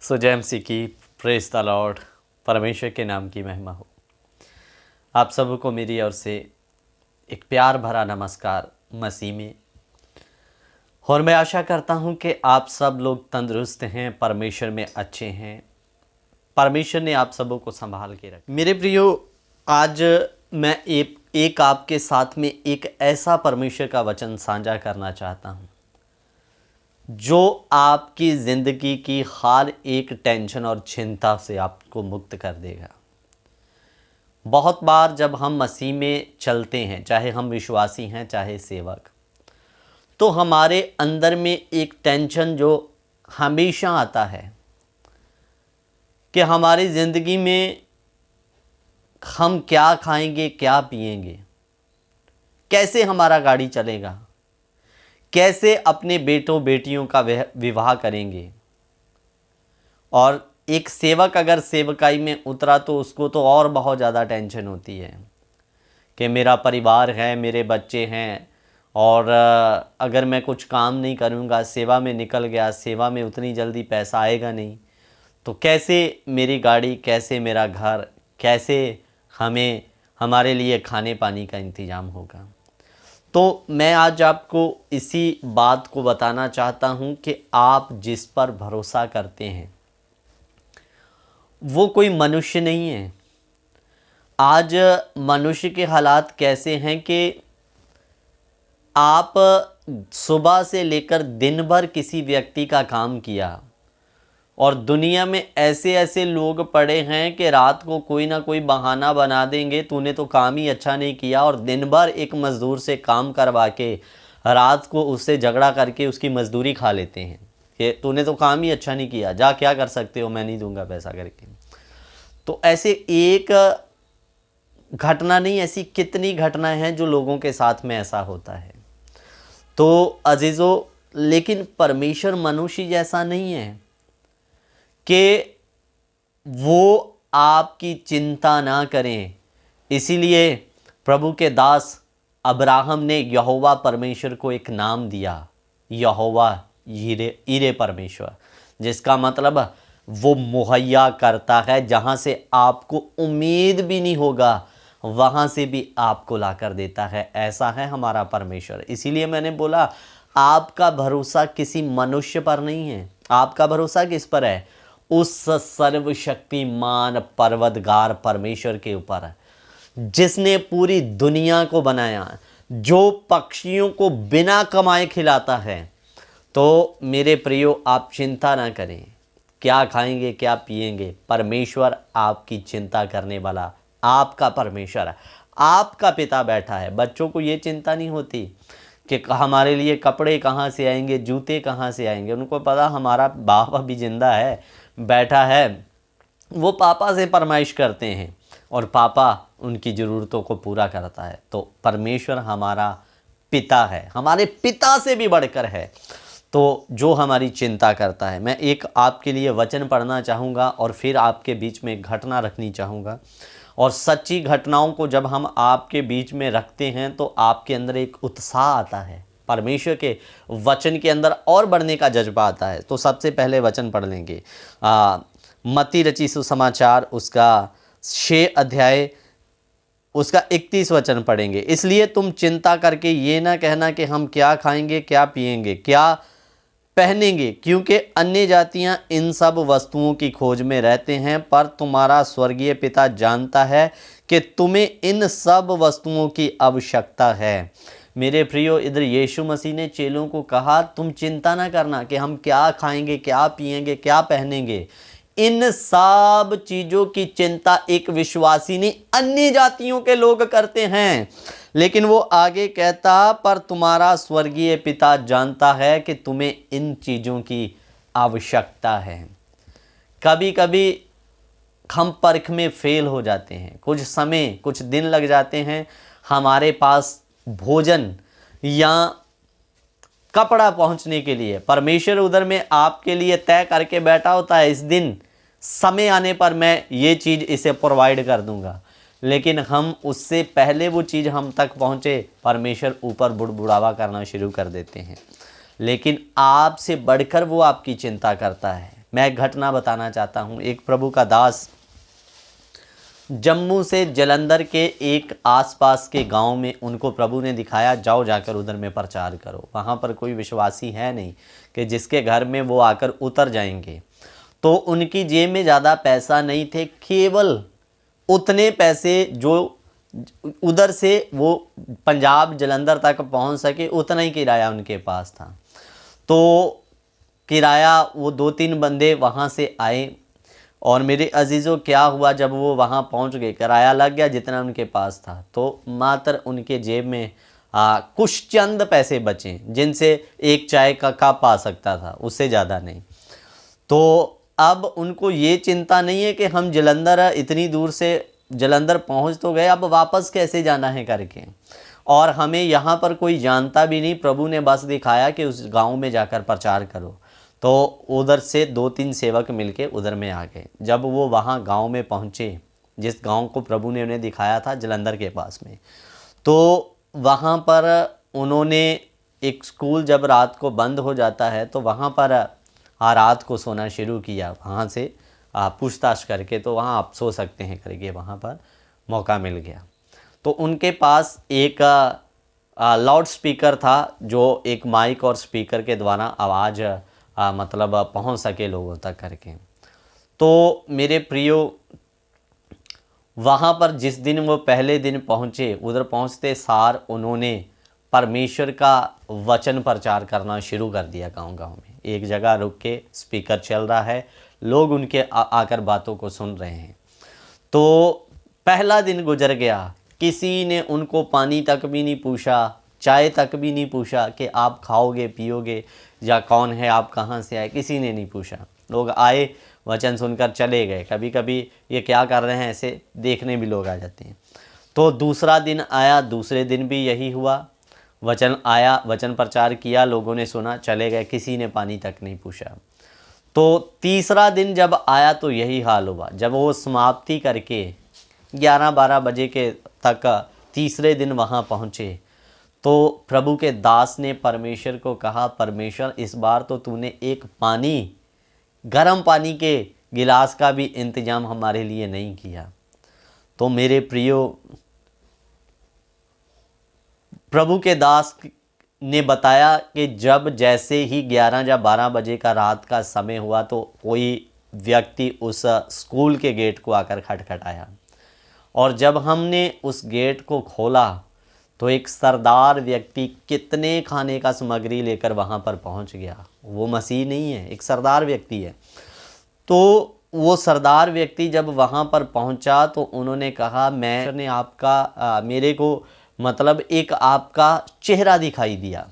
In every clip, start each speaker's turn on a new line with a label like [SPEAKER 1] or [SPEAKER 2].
[SPEAKER 1] सो जय मसीह की, praise the Lord. परमेश्वर के नाम की महिमा हो। आप सबको मेरी ओर से एक प्यार भरा नमस्कार मसीह में। और मैं आशा करता हूं कि आप सब लोग तंदुरुस्त हैं, परमेश्वर में अच्छे हैं। परमेश्वर ने आप सबों को संभाल के रखा। मेरे प्रियो, आज मैं एक आपके साथ में एक ऐसा परमेश्वर का वचन साझा करना चाहता हूं जो आपकी ज़िंदगी की हर एक टेंशन और चिंता से आपको मुक्त कर देगा। बहुत बार जब हम मसीह में चलते हैं, चाहे हम विश्वासी हैं चाहे सेवक, तो हमारे अंदर में एक टेंशन जो हमेशा आता है कि हमारी ज़िंदगी में हम क्या खाएंगे, क्या पिएंगे, कैसे हमारा गाड़ी चलेगा, कैसे अपने बेटों बेटियों का विवाह करेंगे। और एक सेवक अगर सेवकाई में उतरा तो उसको तो और बहुत ज़्यादा टेंशन होती है कि मेरा परिवार है, मेरे बच्चे हैं, और अगर मैं कुछ काम नहीं करूँगा, सेवा में निकल गया, सेवा में उतनी जल्दी पैसा आएगा नहीं, तो कैसे मेरी गाड़ी, कैसे मेरा घर, कैसे हमारे लिए खाने पानी का इंतज़ाम होगा। तो मैं आज आपको इसी बात को बताना चाहता हूं कि आप जिस पर भरोसा करते हैं वो कोई मनुष्य नहीं है। आज मनुष्य के हालात कैसे हैं कि आप सुबह से लेकर दिन भर किसी व्यक्ति का काम किया, और दुनिया में ऐसे ऐसे लोग पड़े हैं कि रात को कोई ना कोई बहाना बना देंगे, तूने तो काम ही अच्छा नहीं किया, और दिन भर एक मज़दूर से काम करवा के रात को उससे झगड़ा करके उसकी मज़दूरी खा लेते हैं कि तूने तो काम ही अच्छा नहीं किया, जा क्या कर सकते हो, मैं नहीं दूंगा पैसा करके। तो ऐसे एक घटना नहीं, ऐसी कितनी घटनाएं हैं जो लोगों के साथ में ऐसा होता है। तो अजीज़ों, लेकिन परमेश्वर मनुष्य जैसा नहीं है कि वो आपकी चिंता ना करें। इसीलिए प्रभु के दास अब्राहम ने यहोवा परमेश्वर को एक नाम दिया, यहोवा यीरे परमेश्वर, जिसका मतलब वो मुहैया करता है। जहाँ से आपको उम्मीद भी नहीं होगा वहाँ से भी आपको ला कर देता है। ऐसा है हमारा परमेश्वर। इसीलिए मैंने बोला आपका भरोसा किसी मनुष्य पर नहीं है, आपका भरोसा किस पर है? उस सर्वशक्तिमान परवतगार परमेश्वर के ऊपर है, जिसने पूरी दुनिया को बनाया, जो पक्षियों को बिना कमाए खिलाता है। तो मेरे प्रियो, आप चिंता ना करें क्या खाएंगे क्या पिएंगे। परमेश्वर आपकी चिंता करने वाला आपका परमेश्वर है, आपका पिता बैठा है। बच्चों को ये चिंता नहीं होती कि हमारे लिए कपड़े कहाँ से आएंगे, जूते कहाँ से आएंगे। उनको पता हमारा बाप अभी जिंदा है, बैठा है, वो पापा से फरमाइश करते हैं और पापा उनकी ज़रूरतों को पूरा करता है। तो परमेश्वर हमारा पिता है, हमारे पिता से भी बढ़कर है, तो जो हमारी चिंता करता है। मैं एक आपके लिए वचन पढ़ना चाहूँगा और फिर आपके बीच में घटना रखनी चाहूँगा। और सच्ची घटनाओं को जब हम आपके बीच में रखते हैं तो आपके अंदर एक उत्साह आता है, परमेश्वर के वचन के अंदर और बढ़ने का जज्बा आता है। तो सबसे पहले वचन पढ़ लेंगे मत्ती रची सुसमाचार उसका 6 अध्याय उसका 31 वचन पढ़ेंगे। इसलिए तुम चिंता करके ये ना कहना कि हम क्या खाएंगे, क्या पिएंगे, क्या पहनेंगे, क्योंकि अन्य जातियां इन सब वस्तुओं की खोज में रहते हैं, पर तुम्हारा स्वर्गीय पिता जानता है कि तुम्हें इन सब वस्तुओं की आवश्यकता है। मेरे प्रियो, इधर यीशु मसीह ने चेलों को कहा तुम चिंता ना करना कि हम क्या खाएंगे, क्या पिएंगे, क्या पहनेंगे। इन सब चीज़ों की चिंता एक विश्वासी नहीं, अन्य जातियों के लोग करते हैं। लेकिन वो आगे कहता, पर तुम्हारा स्वर्गीय पिता जानता है कि तुम्हें इन चीज़ों की आवश्यकता है। कभी कभी हम परख में फेल हो जाते हैं, कुछ समय, कुछ दिन लग जाते हैं हमारे पास भोजन या कपड़ा पहुंचने के लिए। परमेश्वर उधर में आपके लिए तय करके बैठा होता है, इस दिन समय आने पर मैं ये चीज़ इसे प्रोवाइड कर दूंगा। लेकिन हम उससे पहले वो चीज़ हम तक पहुँचे, परमेश्वर ऊपर बुड़बुड़ावा करना शुरू कर देते हैं। लेकिन आपसे बढ़कर वो आपकी चिंता करता है मैं एक घटना बताना चाहता हूँ। एक प्रभु का दास जम्मू से जलंधर के एक आसपास के गांव में उनको प्रभु ने दिखाया, जाओ जाकर उधर में प्रचार करो। वहाँ पर कोई विश्वासी है नहीं कि जिसके घर में वो आकर उतर जाएंगे। तो उनकी जेब में ज़्यादा पैसा नहीं थे, केवल उतने पैसे जो उधर से वो पंजाब जलंधर तक पहुँच सके उतना ही किराया उनके पास था। तो किराया वो 2-3 बंदे वहाँ से आए और मेरे अजीज़ों क्या हुआ, जब वो वहाँ पहुँच गए किराया लग गया जितना उनके पास था, तो मात्र उनके जेब में कुछ चंद पैसे बचे जिनसे एक चाय का कप आ सकता था, उससे ज़्यादा नहीं। तो अब उनको ये चिंता नहीं है कि हम जलंधर इतनी दूर से जलंधर पहुँच तो गए, अब वापस कैसे जाना है करके, और हमें यहाँ पर कोई जानता भी नहीं। प्रभु ने बस दिखाया कि उस गाँव में जाकर प्रचार करो। तो उधर से 2-3 सेवक मिलके उधर में आ गए। जब वो वहाँ गांव में पहुँचे, जिस गांव को प्रभु ने उन्हें दिखाया था जलंधर के पास में, तो वहाँ पर उन्होंने एक स्कूल जब रात को बंद हो जाता है तो वहाँ पर रात को सोना शुरू किया। वहाँ से पूछताछ करके तो वहाँ आप सो सकते हैं करके वहाँ पर मौका मिल गया। तो उनके पास एक लाउड स्पीकर था, जो एक माइक और स्पीकर के द्वारा आवाज़ मतलब पहुंच सके लोगों तक करके। तो मेरे प्रियो, वहाँ पर जिस दिन वो पहले दिन पहुँचे, उधर पहुँचते सार उन्होंने परमेश्वर का वचन प्रचार करना शुरू कर दिया। गांव-गांव में एक जगह रुक के स्पीकर चल रहा है, लोग उनके आकर बातों को सुन रहे हैं। तो पहला दिन गुजर गया, किसी ने उनको पानी तक भी नहीं पूछा, चाय तक भी नहीं पूछा कि आप खाओगे पियोगे या कौन है, आप कहाँ से आए, किसी ने नहीं पूछा। लोग आए, वचन सुनकर चले गए। कभी कभी ये क्या कर रहे हैं ऐसे देखने भी लोग आ जाते हैं। तो दूसरा दिन आया, दूसरे दिन भी यही हुआ। वचन आया, वचन प्रचार किया, लोगों ने सुना, चले गए, किसी ने पानी तक नहीं पूछा। तो तीसरा दिन जब आया तो यही हाल हुआ। जब वो समाप्ति करके 11-12 बजे के तक तीसरे दिन वहाँ पहुँचे तो प्रभु के दास ने परमेश्वर को कहा, परमेश्वर इस बार तो तूने एक गर्म पानी के गिलास का भी इंतजाम हमारे लिए नहीं किया। तो मेरे प्रियो, प्रभु के दास ने बताया कि जब जैसे ही 11 या 12 बजे का रात का समय हुआ तो कोई व्यक्ति उस स्कूल के गेट को आकर खटखटाया, और जब हमने उस गेट को खोला तो एक सरदार व्यक्ति कितने खाने का सामग्री लेकर वहाँ पर पहुँच गया। वो मसीह नहीं है, एक सरदार व्यक्ति है। तो वो सरदार व्यक्ति जब वहाँ पर पहुँचा तो उन्होंने कहा, मैंने आपका मेरे को मतलब एक आपका चेहरा दिखाई दिया,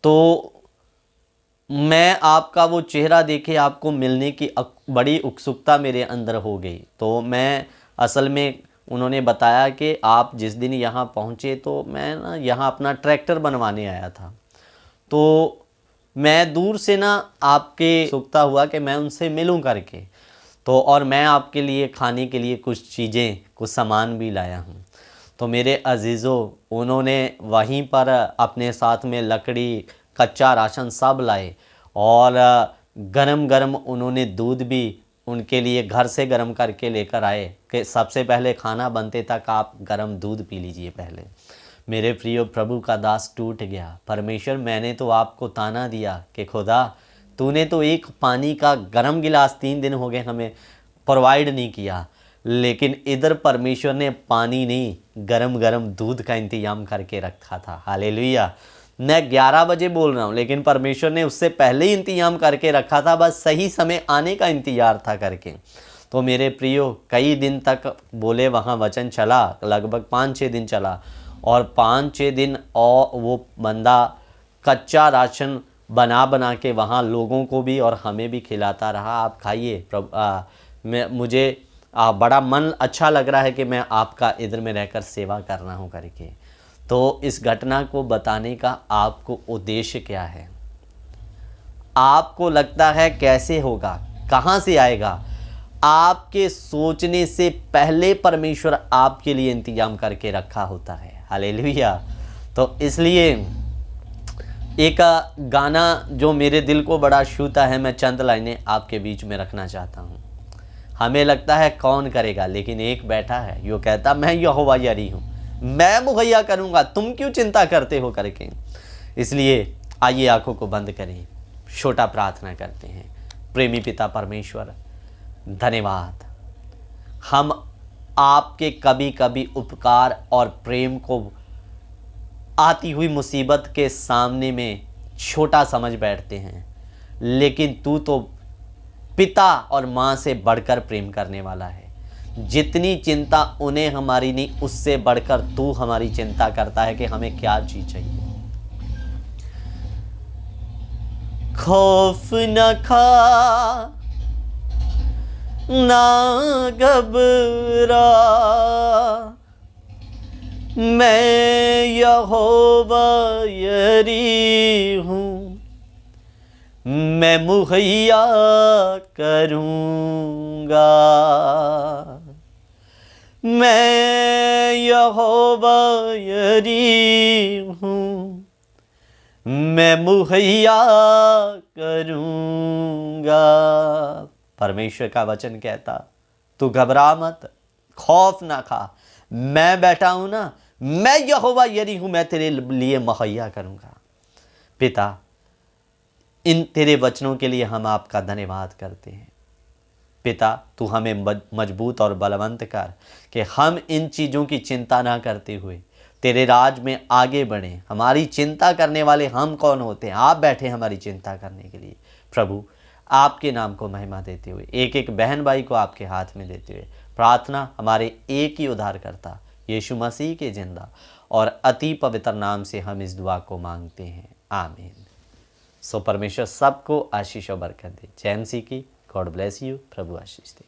[SPEAKER 1] तो मैं आपका वो चेहरा देखे आपको मिलने की बड़ी उत्सुकता मेरे अंदर हो गई। तो मैं असल में उन्होंने बताया कि आप जिस दिन यहाँ पहुँचे तो मैं ना यहाँ अपना ट्रैक्टर बनवाने आया था, तो मैं दूर से ना आपके उत्सुकता हुआ कि मैं उनसे मिलूं करके, तो और मैं आपके लिए खाने के लिए कुछ चीज़ें कुछ सामान भी लाया हूँ। तो मेरे अजीज़ों, उन्होंने वहीं पर अपने साथ में लकड़ी, कच्चा राशन सब लाए, और गरम गरम उन्होंने दूध भी उनके लिए घर से गर्म करके लेकर आए कि सबसे पहले खाना बनते तक आप गर्म दूध पी लीजिए पहले। मेरे प्रियो, प्रभु का दास टूट गया। परमेश्वर, मैंने तो आपको ताना दिया कि खुदा तूने तो एक पानी का गर्म गिलास 3 दिन हो गए हमें प्रोवाइड नहीं किया, लेकिन इधर परमेश्वर ने पानी नहीं गरम गरम दूध का इंतजाम करके रखा था। हालेलुया। मैं 11 बजे बोल रहा हूँ, लेकिन परमेश्वर ने उससे पहले ही इंतजाम करके रखा था, बस सही समय आने का इंतजार था करके। तो मेरे प्रियो, कई दिन तक बोले वहाँ वचन चला, लगभग 5-6 दिन चला, और 5-6 दिन और वो बंदा कच्चा राशन बना के वहाँ लोगों को भी और हमें भी खिलाता रहा। आप खाइए, मुझे बड़ा मन अच्छा लग रहा है कि मैं आपका इधर में रहकर सेवा कर रहा हूँ करके। तो इस घटना को बताने का आपको उद्देश्य क्या है? आपको लगता है कैसे होगा, कहाँ से आएगा? आपके सोचने से पहले परमेश्वर आपके लिए इंतजाम करके रखा होता है। हालेलुया। तो इसलिए एक गाना जो मेरे दिल को बड़ा छूता है, मैं चंद लाइनें आपके बीच में रखना चाहता हूँ। हमें लगता है कौन करेगा, लेकिन एक बैठा है, यो कहता मैं यहोवा यरी हूँ, मैं मुहैया करूँगा, तुम क्यों चिंता करते हो करके। इसलिए आइए आंखों को बंद करें, छोटा प्रार्थना करते हैं। प्रेमी पिता परमेश्वर, धन्यवाद, हम आपके कभी कभी उपकार और प्रेम को आती हुई मुसीबत के सामने में छोटा समझ बैठते हैं, लेकिन तू तो पिता और माँ से बढ़कर प्रेम करने वाला है। जितनी चिंता उन्हें हमारी नहीं, उससे बढ़कर तू हमारी चिंता करता है कि हमें क्या चीज चाहिए। खौफ न खा ना घबरा, मैं यहोवा यरी हूँ, मैं मुहैया करूँगा, मैं यहोवा यरी हूँ, मैं मुहैया करूँगा। परमेश्वर का वचन कहता, तू घबरा मत, खौफ ना खा, मैं बैठा हूं ना, मैं यहोवा यरी हूं, मैं तेरे लिए मुहैया करूंगा। पिता, इन तेरे वचनों के लिए हम आपका धन्यवाद करते हैं। पिता, तू हमें मजबूत और बलवंत कर कि हम इन चीज़ों की चिंता ना करते हुए तेरे राज में आगे बढ़ें। हमारी चिंता करने वाले हम कौन होते हैं? आप बैठे हमारी चिंता करने के लिए। प्रभु, आपके नाम को महिमा देते हुए, एक एक बहन भाई को आपके हाथ में देते हुए, प्रार्थना हमारे एक ही उद्धारकर्ता यीशु मसीह के जिंदा और अति पवित्र नाम से हम इस दुआ को मांगते हैं, आमीन। सो परमेश्वर सबको आशीष और बरकत दे। जय मसीह की। God bless you. Prabhu Ashish they.